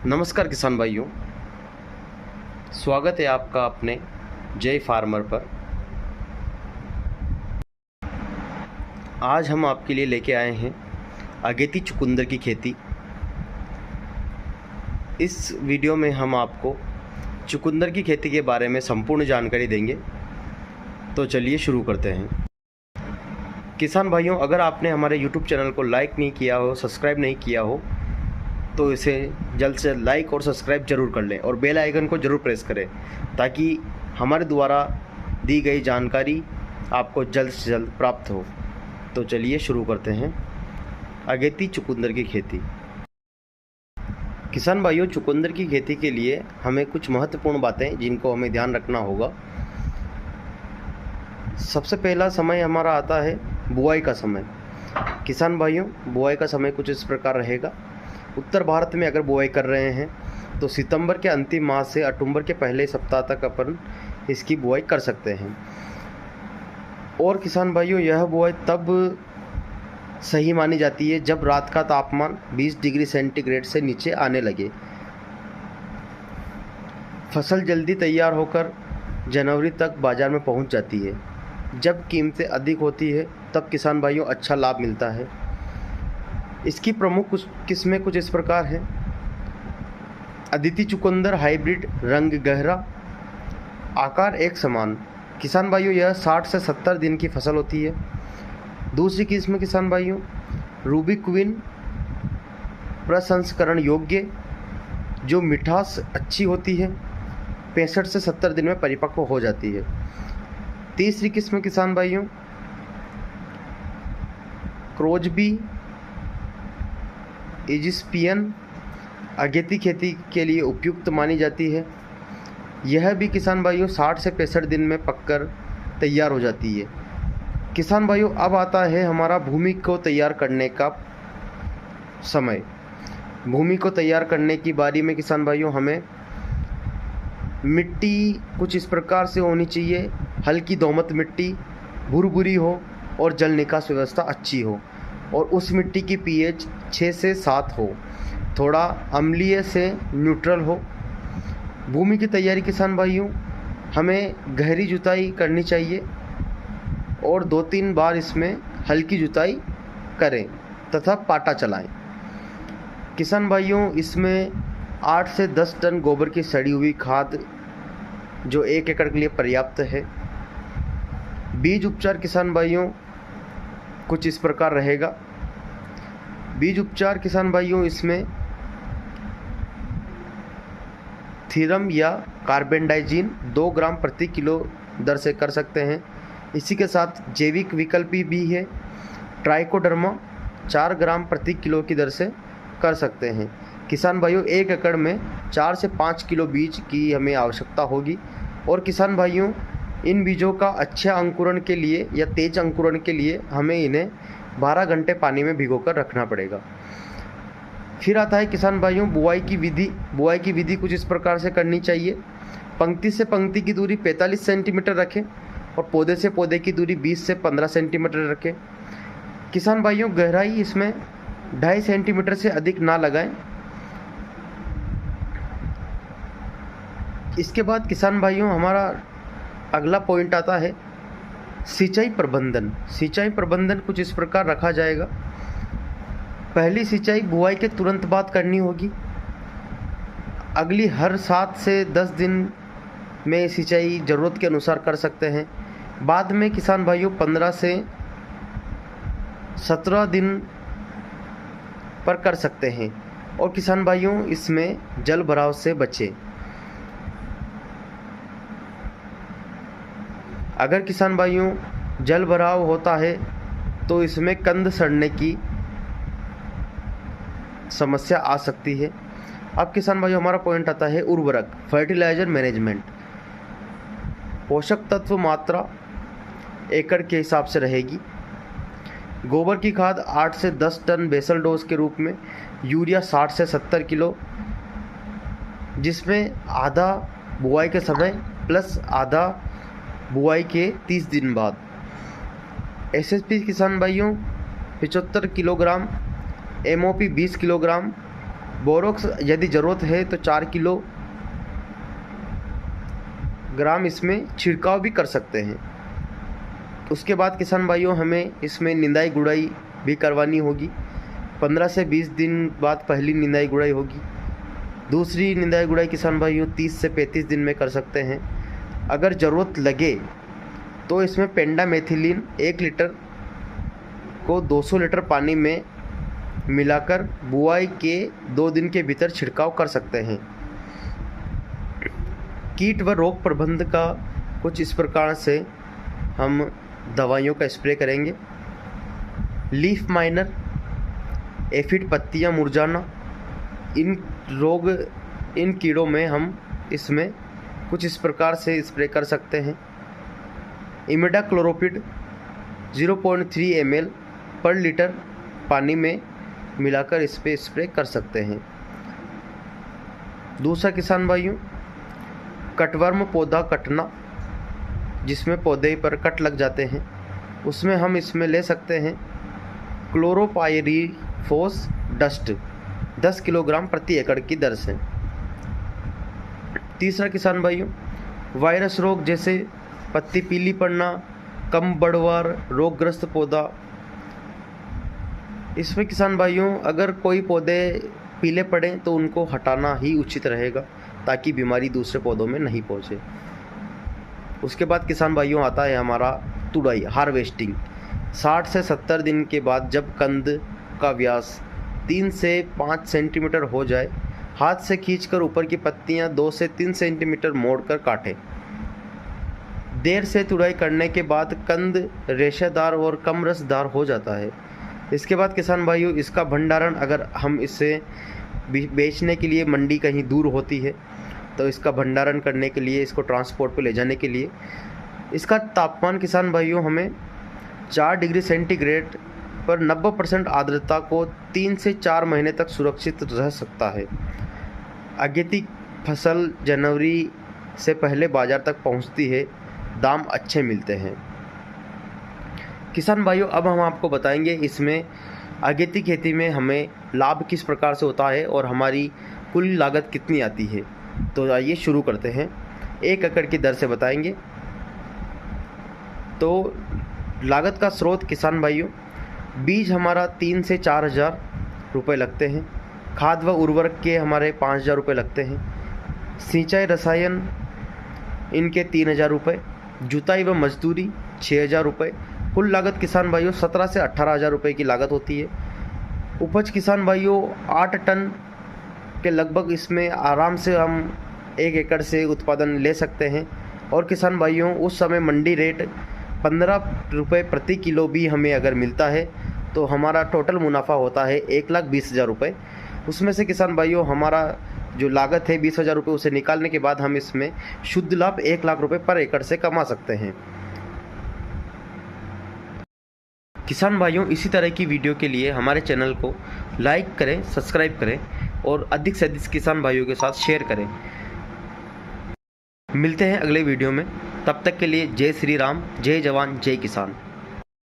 नमस्कार किसान भाइयों, स्वागत है आपका अपने जय फार्मर पर। आज हम आपके लिए लेके आए हैं अगेती चुकंदर की खेती। इस वीडियो में हम आपको चुकंदर की खेती के बारे में संपूर्ण जानकारी देंगे। तो चलिए शुरू करते हैं। किसान भाइयों, अगर आपने हमारे YouTube चैनल को लाइक नहीं किया हो, सब्सक्राइब नहीं किया हो, तो इसे जल्द से लाइक और सब्सक्राइब जरूर कर लें और बेल आइकन को जरूर प्रेस करें ताकि हमारे द्वारा दी गई जानकारी आपको जल्द से जल्द प्राप्त हो। तो चलिए शुरू करते हैं अगेती चुकंदर की खेती। किसान भाइयों, चुकंदर की खेती के लिए हमें कुछ महत्वपूर्ण बातें जिनको हमें ध्यान रखना होगा। सबसे पहला समय हमारा आता है बुआई का समय। किसान भाइयों, बुआई का समय कुछ इस प्रकार रहेगा। उत्तर भारत में अगर बुआई कर रहे हैं तो सितंबर के अंतिम माह से अक्टूबर के पहले सप्ताह तक अपन इसकी बुआई कर सकते हैं। और किसान भाइयों, यह बुआई तब सही मानी जाती है जब रात का तापमान 20 डिग्री सेंटीग्रेड से नीचे आने लगे। फसल जल्दी तैयार होकर जनवरी तक बाज़ार में पहुंच जाती है। जब कीमतें अधिक होती है तब किसान भाइयों अच्छा लाभ मिलता है। इसकी प्रमुख किस्में कुछ इस प्रकार हैं। अदिति चुकंदर हाइब्रिड, रंग गहरा, आकार एक समान। किसान भाइयों, यह 60 से 70 दिन की फसल होती है। दूसरी किस्म किसान भाइयों रूबी क्वीन, प्रसंस्करण योग्य, जो मिठास अच्छी होती है, 65 से 70 दिन में परिपक्व हो जाती है। तीसरी किस्म किसान भाइयों क्रोजबी इजिस्पियन, अगेती खेती के लिए उपयुक्त मानी जाती है। यह भी किसान भाइयों 60 से 65 दिन में पककर तैयार हो जाती है। किसान भाइयों, अब आता है हमारा भूमि को तैयार करने का समय। भूमि को तैयार करने की बारी में किसान भाइयों हमें मिट्टी कुछ इस प्रकार से होनी चाहिए। हल्की दोमट मिट्टी, भुरभुरी हो और जल निकास व्यवस्था अच्छी हो और उस मिट्टी की पीएच 6 से 7 हो, थोड़ा अम्लीय से न्यूट्रल हो। भूमि की तैयारी किसान भाइयों हमें गहरी जुताई करनी चाहिए और 2-3 बार इसमें हल्की जुताई करें तथा पाटा चलाएं। किसान भाइयों, इसमें 8 से 10 टन गोबर की सड़ी हुई खाद जो 1 एकड़ के लिए पर्याप्त है। बीज उपचार किसान भाइयों कुछ इस प्रकार रहेगा। बीज उपचार किसान भाइयों इसमें थीरम या कार्बेंडाइजिन 2 ग्राम प्रति किलो दर से कर सकते हैं। इसी के साथ जैविक विकल्प भी है, ट्राइकोडर्मा 4 ग्राम प्रति किलो की दर से कर सकते हैं। किसान भाइयों 1 एकड़ में 4 से 5 किलो बीज की हमें आवश्यकता होगी। और किसान भाइयों, इन बीजों का अच्छे अंकुरण के लिए या तेज अंकुरण के लिए हमें इन्हें 12 घंटे पानी में भिगोकर रखना पड़ेगा। फिर आता है किसान भाइयों बुआई की विधि। बुआई की विधि कुछ इस प्रकार से करनी चाहिए। पंक्ति से पंक्ति की दूरी 45 सेंटीमीटर रखें और पौधे से पौधे की दूरी 20 से 15 सेंटीमीटर रखें। किसान भाइयों, गहराई इसमें 2.5 सेंटीमीटर से अधिक ना लगाएं। इसके बाद किसान भाइयों हमारा अगला पॉइंट आता है सिंचाई प्रबंधन। सिंचाई प्रबंधन कुछ इस प्रकार रखा जाएगा। पहली सिंचाई बुआई के तुरंत बाद करनी होगी। अगली हर 7 से 10 दिन में सिंचाई ज़रूरत के अनुसार कर सकते हैं। बाद में किसान भाइयों 15 से 17 दिन पर कर सकते हैं। और किसान भाइयों इसमें जल भराव से बचें। अगर किसान भाइयों जल भराव होता है तो इसमें कंद सड़ने की समस्या आ सकती है। अब किसान भाइयों हमारा पॉइंट आता है उर्वरक, फर्टिलाइजर मैनेजमेंट। पोषक तत्व मात्रा एकड़ के हिसाब से रहेगी। गोबर की खाद 8 से 10 टन बेसल डोज के रूप में, यूरिया 60 से 70 किलो, जिसमें आधा बुआई के समय प्लस आधा बुआई के 30 दिन बाद। एसएसपी किसान भाइयों 75 किलोग्राम, एमओपी 20 किलोग्राम बोरोक्स यदि ज़रूरत है तो 4 किलो ग्राम इसमें छिड़काव भी कर सकते हैं। उसके बाद किसान भाइयों हमें इसमें निंदाई गुड़ाई भी करवानी होगी। 15 से 20 दिन बाद पहली निंदाई गुड़ाई होगी। दूसरी निंदाई गुड़ाई किसान भाइयों 30 से 35 दिन में कर सकते हैं। अगर ज़रूरत लगे तो इसमें पेंडामेथिलीन 1 लीटर को 200 लीटर पानी में मिलाकर बुआई के 2 दिन के भीतर छिड़काव कर सकते हैं। कीट व रोग प्रबंधन का कुछ इस प्रकार से हम दवाइयों का स्प्रे करेंगे। लीफ माइनर, एफिड पत्तियां मुरझाना, इन कीड़ों में हम इसमें कुछ इस प्रकार से स्प्रे कर सकते हैं। इमिडाक्लोरोपिड 0.3 ml पर लीटर पानी में मिलाकर इस पर स्प्रे कर सकते हैं। दूसरा किसान भाइयों, कटवर्म पौधा कटना, जिसमें पौधे पर कट लग जाते हैं, उसमें हम इसमें ले सकते हैं क्लोरोपाइरीफोस डस्ट 10 किलोग्राम प्रति एकड़ की दर से। तीसरा किसान भाइयों, वायरस रोग जैसे पत्ती पीली पड़ना, कम बढ़वार रोगग्रस्त पौधा, इसमें किसान भाइयों अगर कोई पौधे पीले पड़ें तो उनको हटाना ही उचित रहेगा ताकि बीमारी दूसरे पौधों में नहीं पहुंचे। उसके बाद किसान भाइयों आता है हमारा तुड़ाई, हार्वेस्टिंग। 60 से 70 दिन के बाद जब कंद का व्यास 3 से 5 सेंटीमीटर हो जाए, हाथ से खींचकर ऊपर की पत्तियां 2 से 3 सेंटीमीटर मोड़कर काटें। देर से तुड़ाई करने के बाद कंद रेशेदार और कम रसदार हो जाता है। इसके बाद किसान भाइयों इसका भंडारण, अगर हम इसे बेचने के लिए मंडी कहीं दूर होती है तो इसका भंडारण करने के लिए, इसको ट्रांसपोर्ट पे ले जाने के लिए इसका तापमान किसान भाइयों हमें 4 डिग्री सेंटीग्रेड पर 90% आर्द्रता को 3 से 4 महीने तक सुरक्षित रह सकता है। अगेती फसल जनवरी से पहले बाज़ार तक पहुंचती है, दाम अच्छे मिलते हैं। किसान भाइयों अब हम आपको बताएंगे इसमें अगेती खेती में हमें लाभ किस प्रकार से होता है और हमारी कुल लागत कितनी आती है। तो आइए शुरू करते हैं। 1 एकड़ की दर से बताएंगे। तो लागत का स्रोत किसान भाइयों, बीज हमारा 3 से 4 हज़ार रुपये लगते हैं। खाद व उर्वरक के हमारे 5 हज़ार रुपये लगते हैं। सिंचाई रसायन इनके 3 हज़ार रुपये। जुताई व मजदूरी 6 हज़ार रुपये। कुल लागत किसान भाइयों 17 से 18 हज़ार रुपये की लागत होती है। उपज किसान भाइयों 8 टन के लगभग इसमें आराम से हम 1 एकड़ से उत्पादन ले सकते हैं। और किसान भाइयों उस समय मंडी रेट 15 रुपये प्रति किलो भी हमें अगर मिलता है तो हमारा टोटल मुनाफा होता है 1,20,000 रुपये। उसमें से किसान भाइयों हमारा जो लागत है 20,000 रुपये, उसे निकालने के बाद हम इसमें शुद्ध लाभ 1 लाख रुपये पर एकड़ से कमा सकते हैं। किसान भाइयों इसी तरह की वीडियो के लिए हमारे चैनल को लाइक करें, सब्सक्राइब करें और अधिक से अधिक किसान भाइयों के साथ शेयर करें। मिलते हैं अगले वीडियो में, तब तक के लिए जय श्री राम, जय जवान, जय किसान।